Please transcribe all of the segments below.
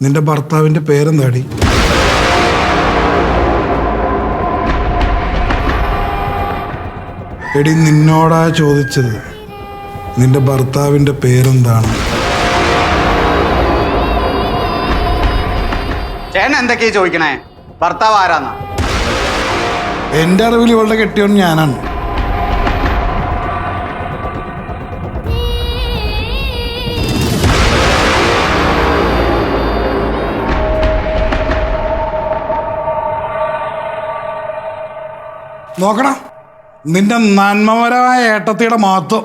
നിന്റെ ഭർത്താവിന്റെ പേരെന്താടി? എടി നിന്നോടാ ചോദിച്ചത്, നിന്റെ ഭർത്താവിന്റെ പേരെന്താണ്? ചേട്ടൻ എന്തൊക്കെയാ ചോദിക്കണേ? ഭർത്താവ് ആരാന്നാ? എന്റെ അറിവിൽ ഇവളുടെ കെട്ടിയോൻ ഞാനാണ്. നോക്കടാ നിന്റെ നന്മപരമായ ഏട്ടത്തിയുടെ മഹത്വം.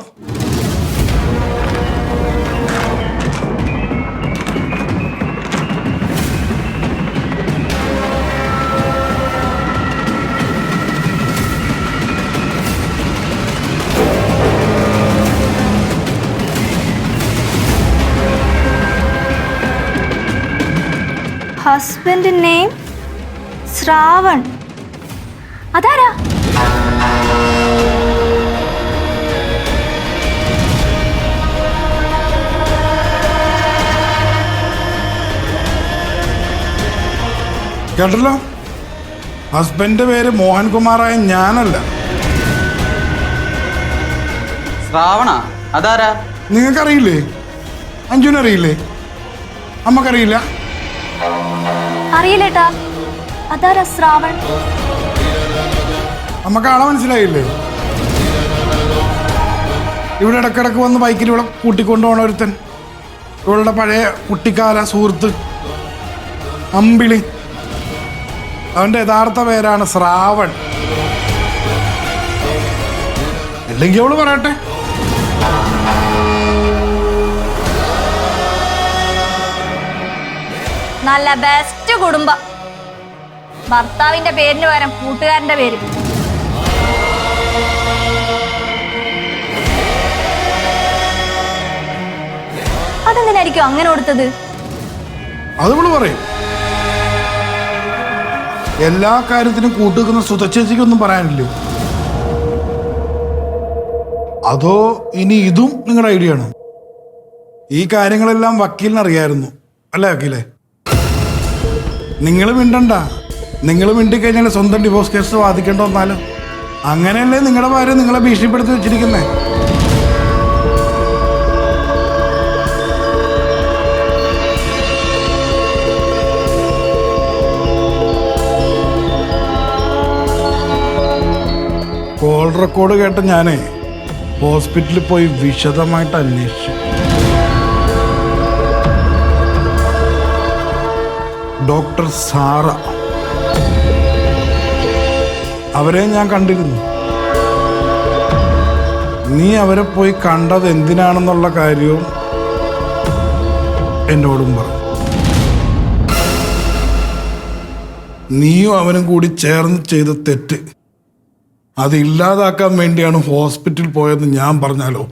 Husband name Shravan. അതാരാ? കേട്ടല്ലോ, ഹസ്ബൻഡിന്റെ പേര് മോഹൻകുമാറായ ഞാനല്ല. ശ്രാവണ അതാരാ? നിങ്ങൾക്കറിയില്ലേ? അഞ്ജുനറിയില്ലേ? അമ്മക്കറിയില്ല? അറിയില്ലേട്ടാ, അതാരാ ശ്രാവൺ? അമ്മക്ക് ആളെ മനസ്സിലായില്ലേ? ഇവിടെ ഇടക്കിടക്ക് വന്ന് ബൈക്കിൽ ഇവിടെ കൂട്ടിക്കൊണ്ടുപോകണ ഒരുത്തൻ, ഇവളുടെ പഴയ കുട്ടിക്കാല സുഹൃത്ത് അമ്പിളി. അവന്റെ യഥാർത്ഥ പേരാണ് ശ്രാവൺ. അല്ലെങ്കിൽ അവള് പറയട്ടെ. നല്ല ബെസ്റ്റ് കുടുംബം. ഭർത്താവിന്റെ പേരിന് പകരം കൂട്ടുകാരന്റെ പേര്. അതെന്തിനായിരിക്കും അങ്ങനെ കൊടുത്തത്? അതുകൊണ്ട് പറയും. എല്ലാ കാര്യത്തിനും കൂട്ടുവെക്കുന്ന സുതച്ചേച്ചിക്കൊന്നും പറയാനില്ലേ? അതോ ഇനി ഇതും നിങ്ങളുടെ ഐഡിയ ആണോ? ഈ കാര്യങ്ങളെല്ലാം വക്കീലിന് അറിയായിരുന്നു അല്ലേ വക്കീലെ? നിങ്ങൾ മിണ്ടണ്ട. നിങ്ങൾ മിണ്ടിക്കഴിഞ്ഞാൽ സ്വന്തം ഡിവോഴ്സ് കേസ് വാദിക്കേണ്ട വന്നാലും അങ്ങനെയല്ലേ നിങ്ങളുടെ ഭാര്യ നിങ്ങളെ ഭീഷണിപ്പെടുത്തി വെച്ചിരിക്കുന്നേ? കോൾ റെക്കോർഡ് കേട്ട ഞാനേ ഹോസ്പിറ്റലിൽ പോയി വിശദമായിട്ട് അന്വേഷിച്ചു. ഡോക്ടർ സാറ, അവരെ ഞാൻ കണ്ടിരുന്നു. നീ അവരെ പോയി കണ്ടത് എന്തിനാണെന്നുള്ള കാര്യവും എന്നോടും പറഞ്ഞു. നീയും അവനും കൂടി ചേർന്ന് ചെയ്ത തെറ്റ് അത് ഇല്ലാതാക്കാൻ വേണ്ടിയാണ് ഹോസ്പിറ്റലിൽ പോയതെന്ന് ഞാൻ പറഞ്ഞാലോ?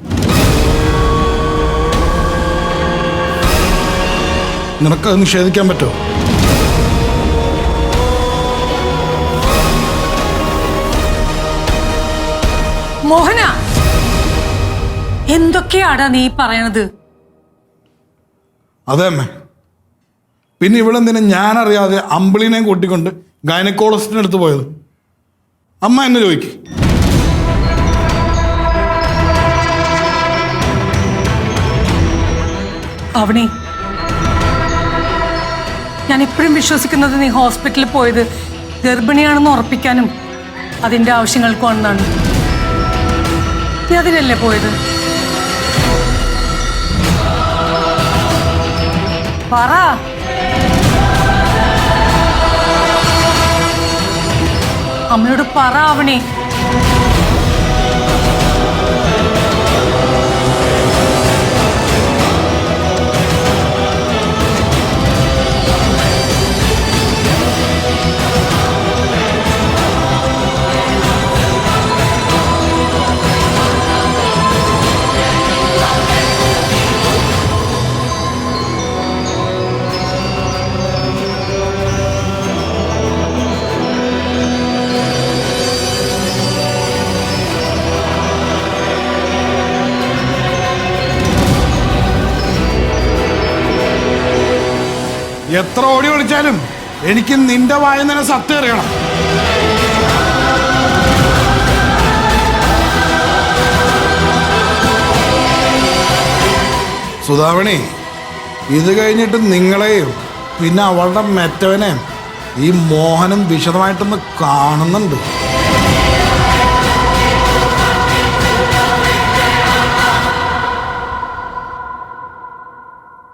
നിനക്കത് നിഷേധിക്കാൻ പറ്റുമോ? മോഹന, എന്തൊക്കെയാടാ നീ പറയണത്? അതെ അമ്മേ. പിന്നെ ഇവളെന്തിനാ ഞാനറിയാതെ അമ്പിളിനെയും കൂട്ടിക്കൊണ്ട് ഗൈനക്കോളജിസ്റ്റിൻ്റെ അടുത്ത് പോയത്? അമ്മ എന്നെ ചോദിക്കും. അവണി, ഞാൻ ഇപ്പോഴും വിശ്വസിക്കുന്നത് നീ ഹോസ്പിറ്റലിൽ പോയത് ഗർഭിണിയാണെന്ന് ഉറപ്പിക്കാനും അതിന്റെ ആവശ്യങ്ങൾക്കുമാണ്. നീ അതിനല്ലേ പോയത്? പറ. അമ്മയോട് പറ അവണി. എത്ര ഓടി വിളിച്ചാലും എനിക്ക് നിന്റെ വായിൽ നിന്ന് സത്യം അറിയണം. സുധാമണി, ഇത് കഴിഞ്ഞിട്ട് നിങ്ങളെയും പിന്നെ അവളുടെ മെറ്റവനെയും ഈ മോഹനം വിശദമായിട്ടൊന്ന് കാണുന്നുണ്ട്.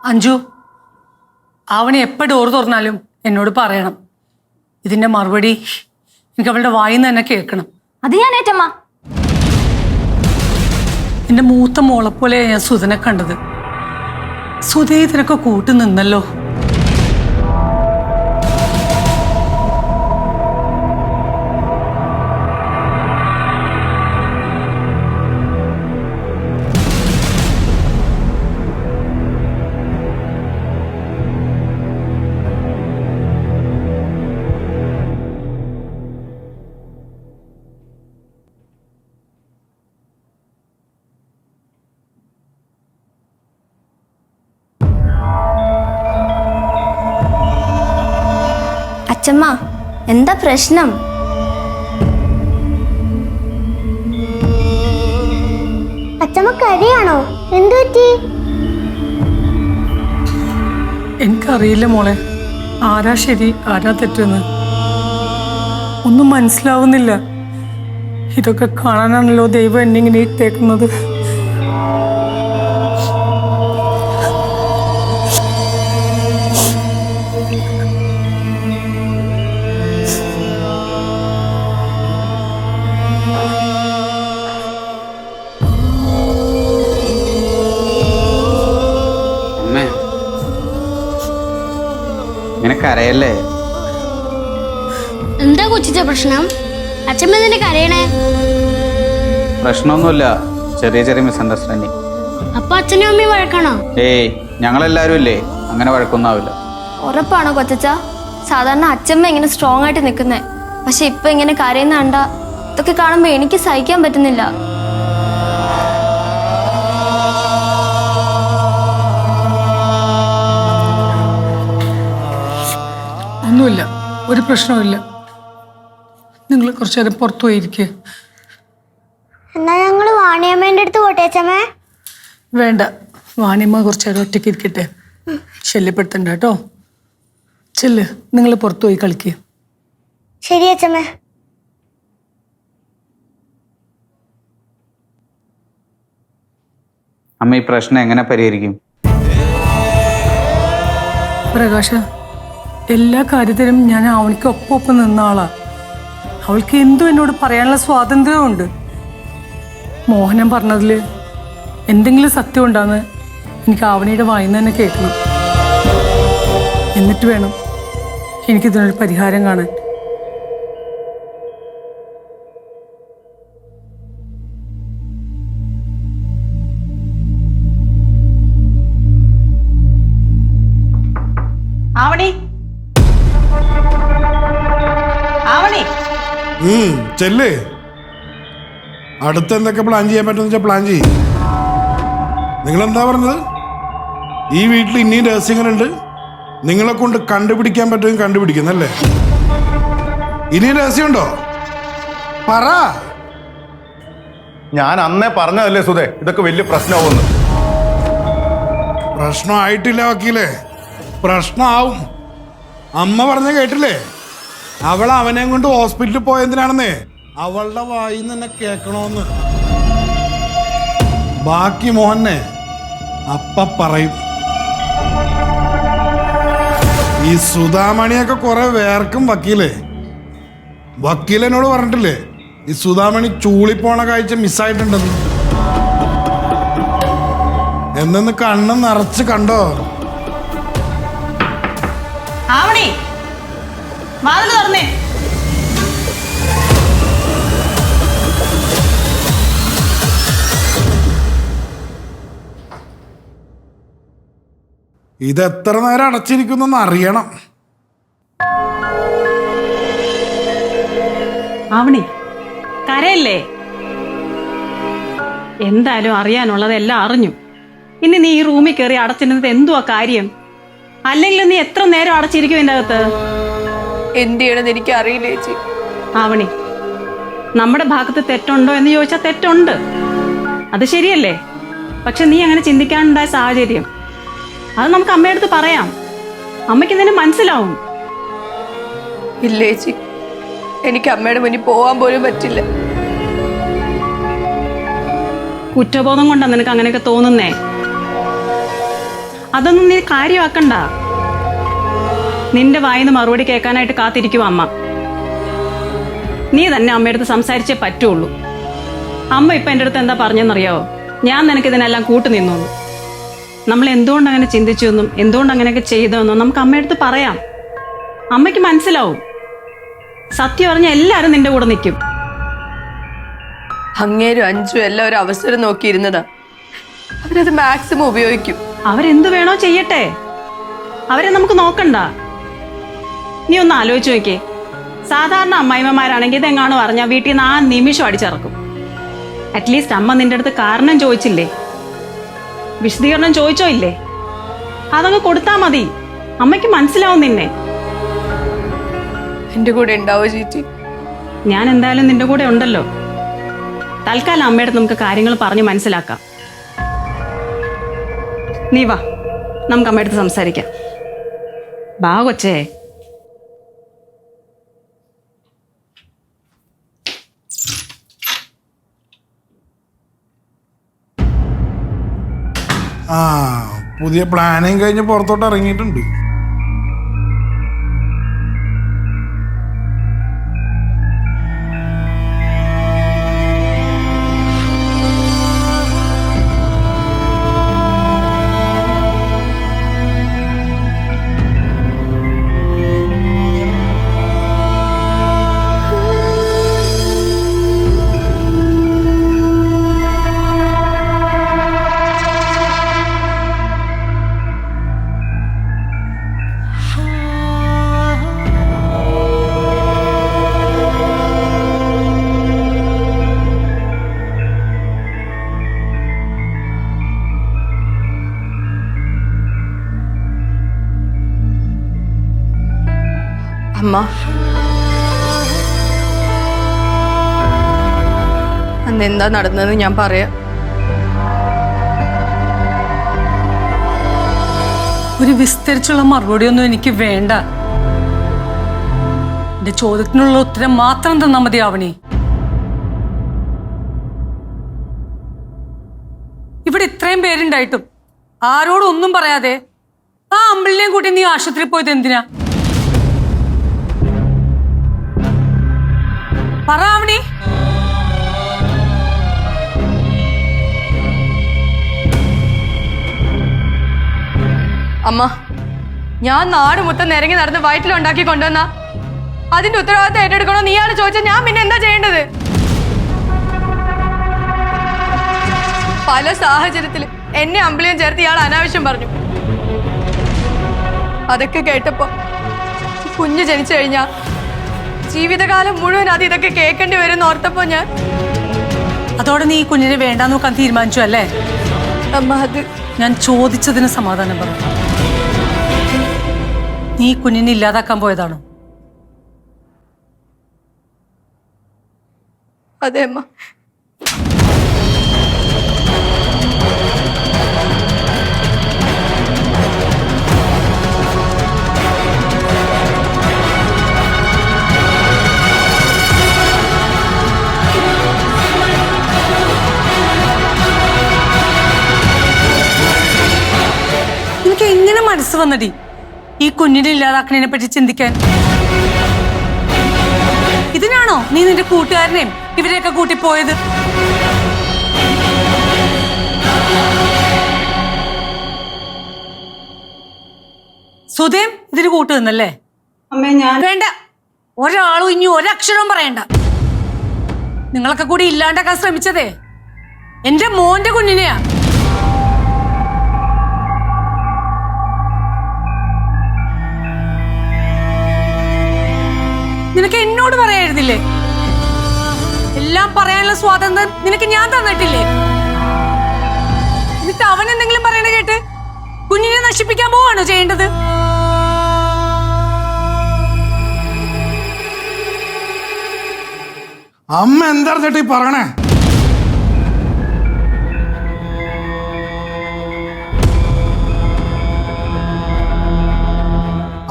അഞ്ജു, അവനെ എപ്പോൾ ഡോർ തുറന്നാലും എന്നോട് പറയണം. ഇതിന്റെ മറുപടി എനിക്ക് അവളുടെ വായിൽ നിന്ന് തന്നെ കേൾക്കണം. അത് ഞാൻ ഏറ്റമ്മ. എന്റെ മൂത്ത മോളെ പോലെ ഞാൻ സുധനെ കണ്ടത്. സുധേ ഇതിനൊക്കെ കൂട്ടു നിന്നല്ലോ. അച്ഛമ്മ, എന്താ പ്രശ്നം? അച്ഛമ്മ കരയാണോ? എന്തു പറ്റി? എനിക്കറിയില്ല മോളെ, ആരാ ശരി ആരാ തെറ്റെന്ന് ഒന്നും മനസ്സിലാവുന്നില്ല. ഇതൊക്കെ കാണാനാണല്ലോ ദൈവം എന്നെ ഇങ്ങനെ ഇട്ടേക്കുന്നത്. കരയല്ലേ? എന്താ കൊച്ചിച്ച പ്രശ്നം? അച്ഛമ്മ എന്തിനാ കരയണേ? പ്രശ്നമൊന്നുമില്ല, ചെറിയ ചെറിയ മിസ്അണ്ടർസ്റ്റാൻഡിങ്. അപ്പൊ അച്ഛനും അമ്മയും വഴക്കാണോ? ഏയ്, ഞങ്ങളെല്ലാരും ഇല്ലേ, അങ്ങനെ വഴക്കൊന്നാവില്ല. ഉറപ്പാണോ കൊച്ചച്ച? സാധാരണ അച്ഛമ്മ ഇങ്ങനെ സ്ട്രോങ് ആയിട്ട് നിൽക്കുന്നേ, പക്ഷെ ഇപ്പൊ ഇങ്ങനെ കരയുന്ന കണ്ട ഇതൊക്കെ കാണുമ്പോ എനിക്ക് സഹിക്കാൻ പറ്റുന്നില്ല. ഒന്നുമില്ല, ഒരു പ്രശ്നവുമില്ല. നിങ്ങൾ കുറച്ചു നേരം പുറത്തു പോയിരിക്കുക. എന്നാ ഞങ്ങള് വാണിയമ്മേന്റെ അടുത്ത് പോട്ടെ അച്ഛമ്മേ? വേണ്ട, വാണിയമ്മ കുറച്ചു നേരം ഒറ്റയ്ക്ക് ഇരിക്കട്ടെ, ശല്യപ്പെടുത്തണ്ട കേട്ടോ. ചെല്ല്, നിങ്ങൾ പുറത്തു പോയി കളിക്കുക. ശരി അച്ഛമ്മേ. അമ്മ ഈ പ്രശ്നം എങ്ങനെ പരിഹരിക്കും? പ്രകാശ, എല്ലാ കാര്യത്തിലും ഞാൻ അവനിക്ക് ഒപ്പം നിന്ന ആളാ. അവൾക്ക് എന്തും എന്നോട് പറയാനുള്ള സ്വാതന്ത്ര്യമുണ്ട്. മോഹനം പറഞ്ഞതിൽ എന്തെങ്കിലും സത്യം ഉണ്ടാന്ന് എനിക്ക് ആവണിയുടെ വായിന്ന് തന്നെ കേൾക്കണം. എന്നിട്ട് വേണം എനിക്കിതിനൊരു പരിഹാരം കാണാൻ. ആവണി, ആവണി, ചെല്ലേ. അടുത്ത് എന്തൊക്കെ പ്ലാൻ ചെയ്യാൻ പറ്റുമെന്ന് വെച്ചാൽ പ്ലാൻ ചെയ്യും. നിങ്ങളെന്താ പറഞ്ഞത്? ഈ വീട്ടിൽ ഇനിയും രഹസ്യങ്ങളുണ്ട്, നിങ്ങളെ കൊണ്ട് കണ്ടുപിടിക്കാൻ പറ്റുമെങ്കിൽ കണ്ടുപിടിക്കുന്നല്ലേ? ഇനിയും രഹസ്യമുണ്ടോ? പറ. ഞാൻ അന്നേ പറഞ്ഞതല്ലേ സുധേ, ഇതൊക്കെ വലിയ പ്രശ്നമാവുമെന്ന്. പ്രശ്നമായിട്ടില്ല വക്കീലേ, പ്രശ്നമാവും. അമ്മ പറഞ്ഞ കേട്ടില്ലേ? അവൾ അവനെ കൊണ്ട് ഹോസ്പിറ്റലിൽ പോയതിനാണെന്നേ അവളുടെ വായിൽ നിന്ന് തന്നെ കേൾക്കണോന്ന്. ബാക്കി മോഹനെ അപ്പ പറയും. ഈ സുധാമണിയൊക്കെ കുറെ വേർക്കും വക്കീലേ. വക്കീലെന്നോട് പറഞ്ഞിട്ടില്ലേ ഈ സുധാമണി ചൂളിപ്പോണ കാഴ്ച മിസ്സായിട്ടുണ്ടെന്ന്? എന്നൊന്ന് കണ്ണ് നിറച്ച് കണ്ടോ? ആവണി, വാതില് തുറന്നേ. ഇത് എത്ര നേരം അടച്ചിരിക്കുന്നെന്ന് അറിയണം. ആവണി, കരയല്ലേ? എന്തായാലും അറിയാനുള്ളതെല്ലാം അറിഞ്ഞു. ഇനി നീ ഈ റൂമിൽ കയറി അടച്ചിരുന്നത് എന്തുവാ കാര്യം? അല്ലെങ്കിൽ നീ എത്ര നേരം അടച്ചിരിക്കും ഇതിൻ്റെ അകത്ത്? എന്ത് ചെയ്യണമെന്ന് എനിക്ക് അറിയില്ല ചേച്ചി. ആവണി, നമ്മുടെ ഭാഗത്ത് തെറ്റുണ്ടോ എന്ന് ചോദിച്ചാൽ തെറ്റുണ്ട്, അത് ശരിയല്ലേ. പക്ഷെ നീ അങ്ങനെ ചിന്തിക്കാനുണ്ടായ സാഹചര്യം അത് നമുക്ക് അമ്മയടുത്ത് പറയാം. അമ്മയ്ക്ക് ഇതിന് മനസ്സിലാവും. ഇല്ല ചേച്ചി, എനിക്ക് അമ്മയുടെ മുന്നിൽ പോവാൻ പോലും പറ്റില്ല. കുറ്റബോധം കൊണ്ടാണ് നിനക്ക് അങ്ങനെയൊക്കെ തോന്നുന്നേ. അതൊന്നും നീ കാര്യമാക്കണ്ട. നിന്റെ വായിന്ന് മറുപടി കേൾക്കാനായിട്ട് കാത്തിരിക്കും അമ്മ. നീ തന്നെ അമ്മയടുത്ത് സംസാരിച്ചേ പറ്റുള്ളൂ. അമ്മ ഇപ്പൊ എൻ്റെ അടുത്ത് എന്താ പറഞ്ഞെന്നറിയാവോ? ഞാൻ നിനക്ക് ഇതിനെല്ലാം കൂട്ടുനിന്നു. നമ്മൾ എന്തുകൊണ്ട് അങ്ങനെ ചിന്തിച്ചു എന്നും എന്തുകൊണ്ട് അങ്ങനെയൊക്കെ ചെയ്തതെന്നും നമുക്ക് അമ്മയടുത്ത് പറയാം. അമ്മയ്ക്ക് മനസ്സിലാവും. സത്യം പറഞ്ഞ എല്ലാവരും നിന്റെ കൂടെ നിൽക്കും. അങ്ങേരും അഞ്ചും എല്ലാം ഒരു അവസരം നോക്കിയിരുന്നതാ. അവരത് മാക്സിമം ഉപയോഗിക്കും. അവരെന്ത് വേണോ ചെയ്യട്ടെ, അവരെ നമുക്ക് നോക്കണ്ട. നീ ഒന്ന് ആലോചിച്ച് നോക്കിയേ. സാധാരണ അമ്മായിമ്മമാരാണെങ്കിൽ ഇതെങ്ങാണോ പറഞ്ഞാൽ വീട്ടിൽ നിന്ന് ആ നിമിഷം അടിച്ചിറക്കും. അറ്റ്ലീസ്റ്റ് അമ്മ നിന്റെ അടുത്ത് കാരണം ചോദിച്ചില്ലേ, വിശദീകരണം ചോദിച്ചോ ഇല്ലേ? അതങ്ങ് കൊടുത്താ മതി. അമ്മയ്ക്ക് മനസ്സിലാവും നിന്നെ. എന്റെ കൂടെ ഉണ്ടാവോ ചേച്ചി? ഞാൻ എന്തായാലും നിന്റെ കൂടെ ഉണ്ടല്ലോ. തൽക്കാലം അമ്മയുടെ നമുക്ക് കാര്യങ്ങൾ പറഞ്ഞ് മനസ്സിലാക്കാം. നീ വാ, നമുക്ക് അമ്മയടുത്ത് സംസാരിക്കാം. ബാ കൊച്ചേ. ആ പുതിയ പ്ലാനിങ് കഴിഞ്ഞ് പുറത്തോട്ട് ഇറങ്ങിയിട്ടുണ്ട്. അമ്മ, അന്ന് എന്താ നടന്നതെന്ന് ഞാൻ പറയാം. ഒരു വിസ്തരിച്ചുള്ള മറുപടിയൊന്നും എനിക്ക് വേണ്ട. എന്റെ ചോദ്യത്തിനുള്ള ഉത്തരം മാത്രം തന്നാ മതി ആവണി. ഇവിടെ ഇത്രയും പേരുണ്ടായിട്ടും ആരോടും ഒന്നും പറയാതെ ആ അമ്പിളിനെയും കൂട്ടി നീ ആശുപത്രിയിൽ പോയത് എന്തിനാ? പറ ആവണി. അമ്മ, ഞാൻ നാട് മൊത്തം നിരങ്ങി നടന്ന് വയറ്റിലുണ്ടാക്കി കൊണ്ടുവന്ന അതിന്റെ ഉത്തരവാദിത്തം ഏറ്റെടുക്കണോ നീയാണ് ചോദിച്ചാൽ ഞാൻ പിന്നെ എന്താ ചെയ്യേണ്ടത്? പല സാഹചര്യത്തിൽ എന്നെ അമ്പിളിയും ചേർത്ത് ഇയാൾ അനാവശ്യം പറഞ്ഞു. അതൊക്കെ കേട്ടപ്പോ കുഞ്ഞ് ജനിച്ചു കഴിഞ്ഞാ ജീവിതകാലം മുഴുവൻ അത് ഇതൊക്കെ കേൾക്കേണ്ടി വരും ഓർത്തപ്പോ അതോടെ നീ ഈ കുഞ്ഞിനെ വേണ്ടാന്ന് നോക്കാൻ തീരുമാനിച്ചു അല്ലേ? അമ്മ, അത് ഞാൻ ചോദിച്ചതിന് സമാധാനം പറഞ്ഞു. നീ കുഞ്ഞിനെ ഇല്ലാതാക്കാൻ പോയതാണോ? അതെ അമ്മ. നിനക്ക് എങ്ങനെ മനസ്സ് വന്നടി ഈ കുഞ്ഞിനെ ഇല്ലാതാക്കണതിനെ പറ്റി ചിന്തിക്കാൻ? ഇതിനാണോ നീ നിന്റെ കൂട്ടുകാരനെയും ഇവരെയൊക്കെ കൂട്ടിപ്പോയത്? സുധേം ഇതിന് കൂട്ടു നിന്നല്ലേ? അമ്മേ, ഞാൻ വേണ്ട, ഒരാളും ഇനി ഒരക്ഷരവും പറയണ്ട. നിങ്ങളൊക്കെ കൂടി ഇല്ലാണ്ടാക്കാൻ ശ്രമിച്ചതേ എന്റെ മോന്റെ കുഞ്ഞിനെയാ. നിനക്ക് എന്നോട് പറയായിരുന്നില്ലേ? എല്ലാം പറയാനുള്ള സ്വാതന്ത്ര്യം നിനക്ക് ഞാൻ തന്നിട്ടില്ലേ? എന്നിട്ട് അവൻ എന്തെങ്കിലും പറയണ കേട്ട് കുഞ്ഞിനെ നശിപ്പിക്കാൻ പോവാണോ ചെയ്യേണ്ടത്? അമ്മ എന്താ ചേട്ടാ ഈ പറയണേ?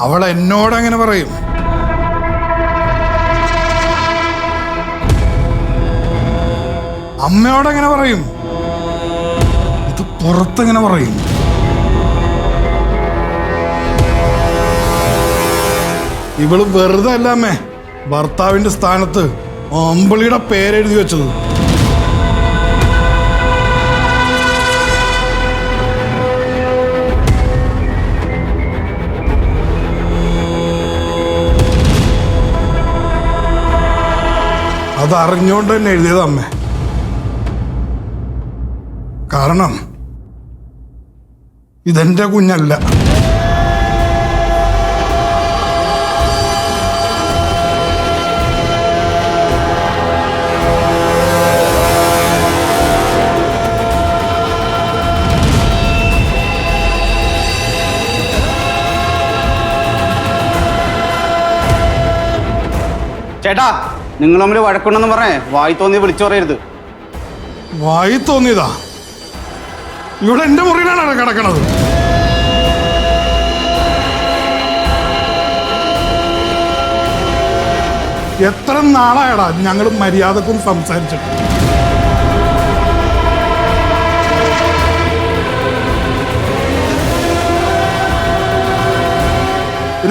അവൾ എന്നോട് എങ്ങനെ പറയും? അമ്മയോടെങ്ങനെ പറയും? ഇത് പുറത്തെങ്ങനെ പറയും? ഇവള് വെറുതെ അല്ല അമ്മേ ഭർത്താവിന്റെ സ്ഥാനത്ത് അമ്പിളിയുടെ പേരെഴുതി വെച്ചത്. അതറിഞ്ഞോണ്ട് തന്നെ എഴുതിയത് അമ്മേ. കാരണം ഇതെന്റെ കുഞ്ഞല്ല. ചേട്ടാ, നിങ്ങൾ തമ്മിൽ വഴക്കുണ്ടെന്ന് പറഞ്ഞേ വായി തോന്നി വിളിച്ചു പറയരുത്. വായി തോന്നിയതാ? ഇവിടെ എന്റെ മുറിയിലാണ് കിടക്കണത്. എത്ര നാളായടാ ഞങ്ങൾ മര്യാദക്കും സംസാരിച്ചിട്ട്.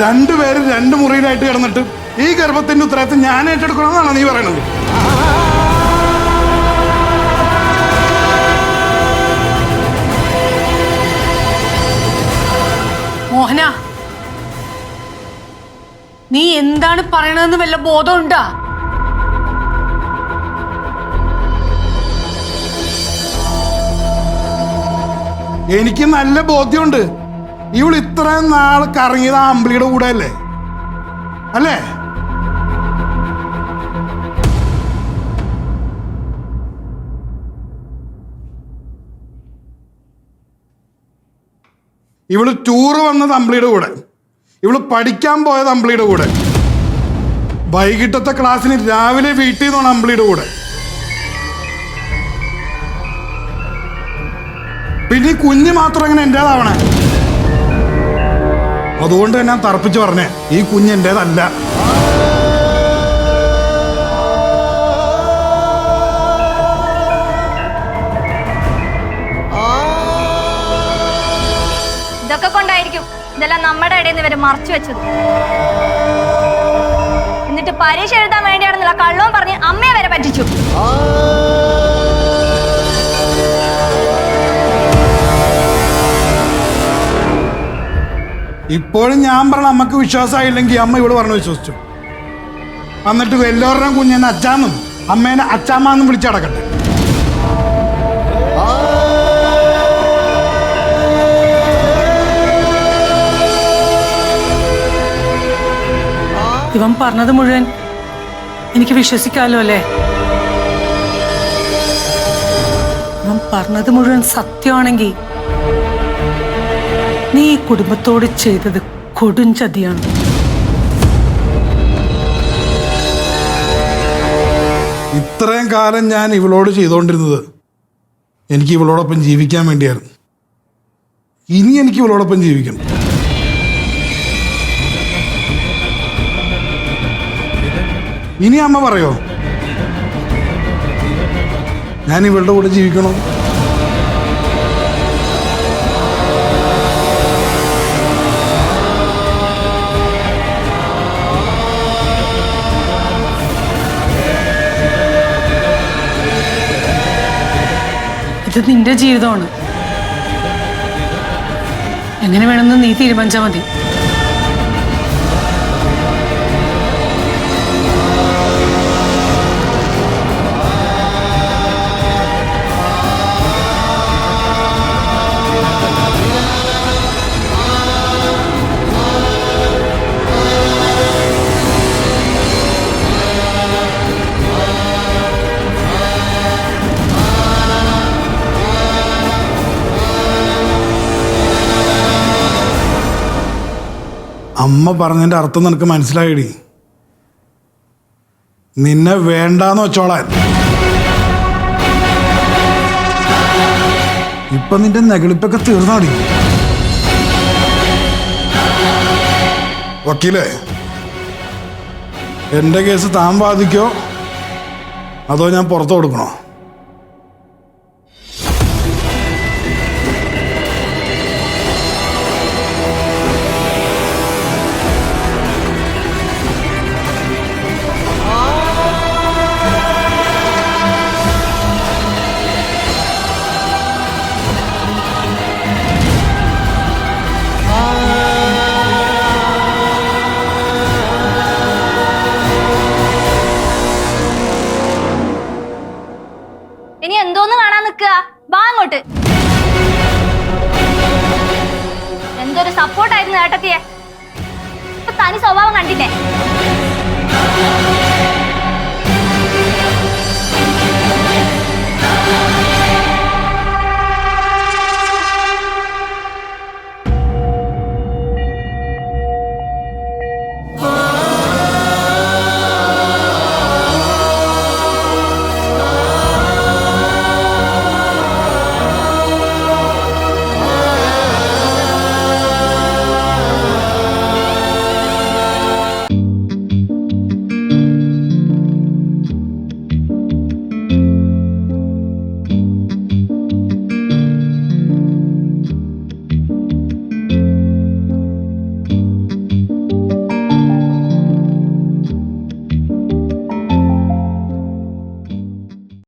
രണ്ടുപേരും രണ്ട് മുറിയിലായിട്ട് കിടന്നിട്ട് ഈ ഗർഭത്തിന്റെ ഉത്തരവാദിത്തം ഞാൻ ഏറ്റെടുക്കണമെന്നാണോ നീ പറയണത്? മോഹന, നീ എന്താണ് പറയണതെന്ന് വല്ല ബോധമുണ്ടാ? എനിക്ക് നല്ല ബോധ്യമുണ്ട്. ഇവൾ ഇത്രയും നാൾ കറങ്ങിയത് ആ അമ്പിളിയുടെ കൂടെ അല്ലേ? അല്ലേ? ഇവള് ടൂറ് വന്നത് അമ്പിളിയുടെ കൂടെ, ഇവള് പഠിക്കാൻ പോയത് അമ്പിളിയുടെ കൂടെ, വൈകിട്ടത്തെ ക്ലാസ്സിന് രാവിലെ വീട്ടിൽ നിന്നാണ് അമ്പിളിയുടെ കൂടെ. പിന്നെ ഈ കുഞ്ഞ് മാത്രം എങ്ങനെ എന്റേതാവണേ? അതുകൊണ്ട് ഞാൻ തറപ്പിച്ച് പറഞ്ഞേ, ഈ കുഞ്ഞ് എന്റേതല്ല. ഇതൊക്കെ കൊണ്ടായിരിക്കും ഇതെല്ലാം നമ്മുടെ ഇടയിൽ നിന്ന് ഇവര് മറച്ചു വെച്ചത്. എന്നിട്ട് പരീക്ഷ എഴുതാൻ വേണ്ടിയാണെന്നുള്ള കള്ളവും പറഞ്ഞ് അമ്മയെ വരെ പറ്റിച്ചു. ഇപ്പോഴും ഞാൻ പറഞ്ഞ അമ്മക്ക് വിശ്വാസമായില്ലെങ്കിൽ അമ്മ ഇവിടെ പറഞ്ഞു വിശ്വസിച്ചു. എന്നിട്ട് എല്ലാവരുടെയും കുഞ്ഞെന്നെ അച്ചാന്നും അമ്മേനെ അച്ചാമ്മാന്നും വിളിച്ചടക്കട്ടെ. ഇവൻ പറഞ്ഞത് മുഴുവൻ എനിക്ക് വിശ്വസിക്കാമല്ലോ അല്ലേ? ഇവൻ പറഞ്ഞത് മുഴുവൻ സത്യമാണെങ്കിൽ നീ ഈ കുടുംബത്തോട് ചെയ്തത് കൊടും ചതിയാണ്. ഇത്രയും കാലം ഞാൻ ഇവളോട് ചെയ്തുകൊണ്ടിരുന്നത് എനിക്ക് ഇവളോടൊപ്പം ജീവിക്കാൻ വേണ്ടിയായിരുന്നു. ഇനി എനിക്ക് ഇവളോടൊപ്പം ജീവിക്കണം. ഇനി അമ്മ പറയോ ഞാൻ ഇവളുടെ കൂടെ ജീവിക്കണോ? ഇത് നിന്റെ ജീവിതമാണ്. എങ്ങനെ വേണമെന്ന് നീ തീരുമാനിച്ചാൽ മതി. അമ്മ പറഞ്ഞതിൻ്റെ അർത്ഥം നിനക്ക് മനസ്സിലായിടി. നിന്നെ വേണ്ടാന്ന് വെച്ചോളാൻ. ഇപ്പൊ നിന്റെ നെഗളിപ്പൊക്കെ തീർന്നാടി. വക്കീലേ, എന്റെ കേസ് താൻ ബാധിക്കോ അതോ ഞാൻ പുറത്തു കൊടുക്കണോ? ഇനി എന്തോന്ന് കാണാൻ നിക്കുക? വാ അങ്ങോട്ട്. എന്തൊരു സപ്പോർട്ടായിരുന്നു ഏട്ടത്തിയെ. ഇപ്പൊ തനി സ്വഭാവം കണ്ടില്ലേ?